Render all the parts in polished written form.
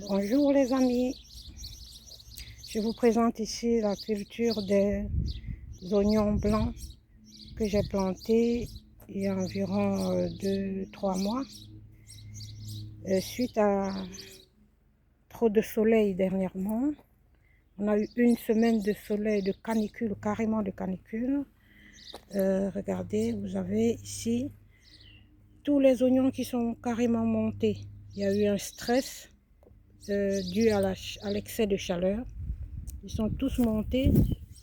Bonjour les amis, je vous présente ici la culture des oignons blancs que j'ai plantés il y a environ 2-3 mois. Suite à trop de soleil dernièrement, on a eu une semaine de soleil, de canicule, carrément de canicule. Regardez, vous avez ici tous les oignons qui sont carrément montés. Il y a eu un stress dû à l'excès de chaleur. Ils sont tous montés,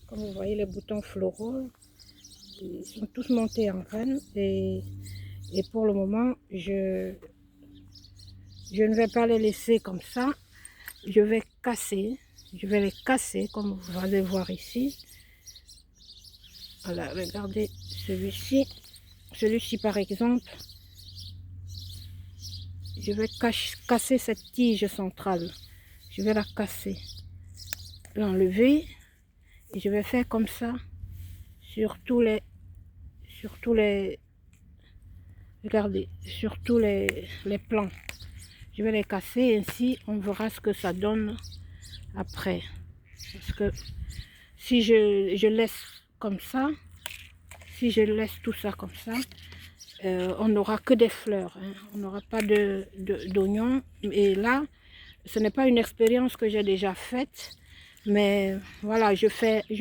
comme vous voyez les boutons floraux, ils sont tous montés en graines et pour le moment, je ne vais pas les laisser comme ça. Je vais les casser comme vous allez voir ici. Voilà, regardez celui-ci par exemple. Je vais casser cette tige centrale. Je vais la casser, l'enlever et je vais faire comme ça sur tous les regardez, sur tous les plants. Je vais les casser, ainsi on verra ce que ça donne après. Parce que si je laisse comme ça, si je laisse tout ça comme ça, on n'aura que des fleurs, hein. On n'aura pas d'oignons. Et là, ce n'est pas une expérience que j'ai déjà faite, mais voilà, je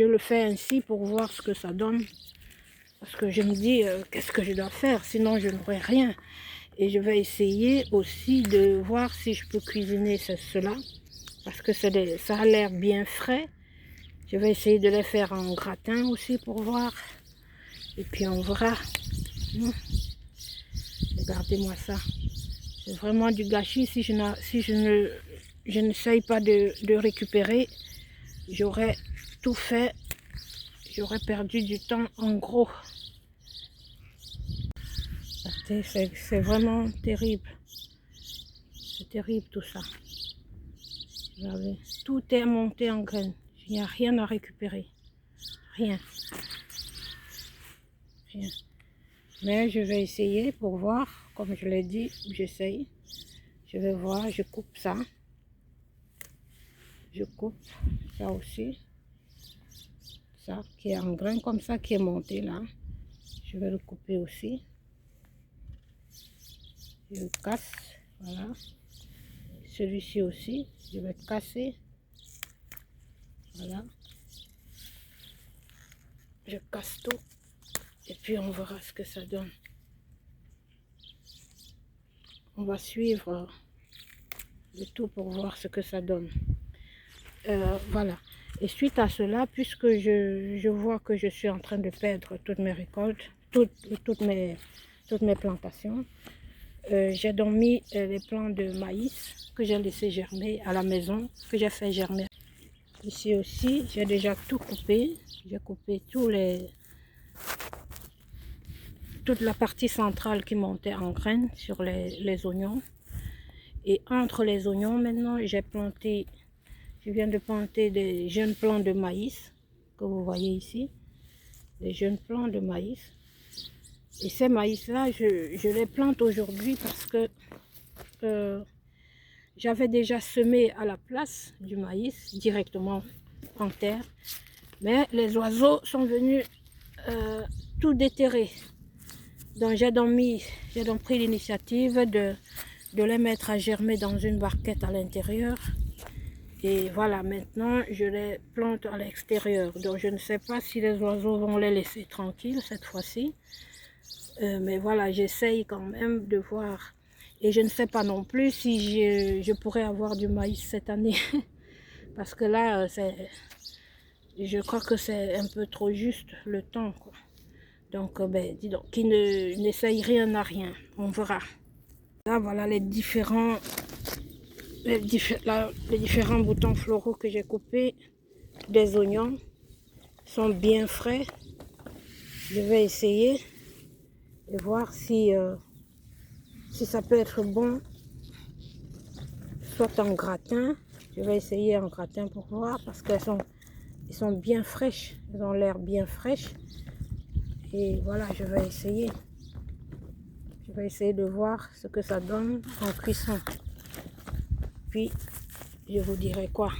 le fais ainsi pour voir ce que ça donne. Parce que je me dis, qu'est-ce que je dois faire? Sinon, je n'aurai rien. Et je vais essayer aussi de voir si je peux cuisiner cela. Parce que ça a l'air bien frais. Je vais essayer de les faire en gratin aussi pour voir. Et puis on verra. Regardez-moi ça. C'est vraiment du gâchis. Si je n'essaye pas de récupérer, j'aurais tout fait. J'aurais perdu du temps en gros. C'est vraiment terrible. C'est terrible tout ça. Regardez, tout est monté en graines. Il n'y a rien à récupérer. Rien. Rien. Mais je vais essayer pour voir. Comme je l'ai dit, j'essaye. Je vais voir, je coupe ça. Je coupe ça aussi. Ça qui est en grain comme ça, qui est monté là. Je vais le couper aussi. Je le casse. Voilà. Celui-ci aussi, je vais casser. Voilà. Je casse tout. Et puis on verra ce que ça donne. On va suivre le tout pour voir ce que ça donne. Voilà. Et suite à cela, puisque je vois que je suis en train de perdre toutes mes récoltes, toutes mes plantations, j'ai donc mis les plants de maïs que j'ai laissé germer à la maison, que j'ai fait germer. Ici aussi, j'ai déjà tout coupé. J'ai coupé toute la partie centrale qui montait en graines sur les oignons. Et entre les oignons, maintenant, je viens de planter des jeunes plants de maïs, que vous voyez ici. Des jeunes plants de maïs. Et ces maïs-là, je les plante aujourd'hui parce que j'avais déjà semé à la place du maïs, directement en terre. Mais les oiseaux sont venus tout déterrer. Donc j'ai donc pris l'initiative de les mettre à germer dans une barquette à l'intérieur. Et voilà, maintenant je les plante à l'extérieur. Donc je ne sais pas si les oiseaux vont les laisser tranquilles cette fois-ci. Mais voilà, j'essaye quand même de voir. Et je ne sais pas non plus si je pourrais avoir du maïs cette année. Parce que là, je crois que c'est un peu trop juste le temps, quoi. Donc, dis donc, qui n'essaye rien à rien. On verra. Là, voilà les différents boutons floraux que j'ai coupés des oignons. Sont bien frais. Je vais essayer et voir si ça peut être bon, soit en gratin. Je vais essayer en gratin pour voir parce qu'elles sont bien fraîches. Elles ont l'air bien fraîches. Et voilà, je vais essayer. Je vais essayer de voir ce que ça donne en cuisson. puis je vous dirai quoi.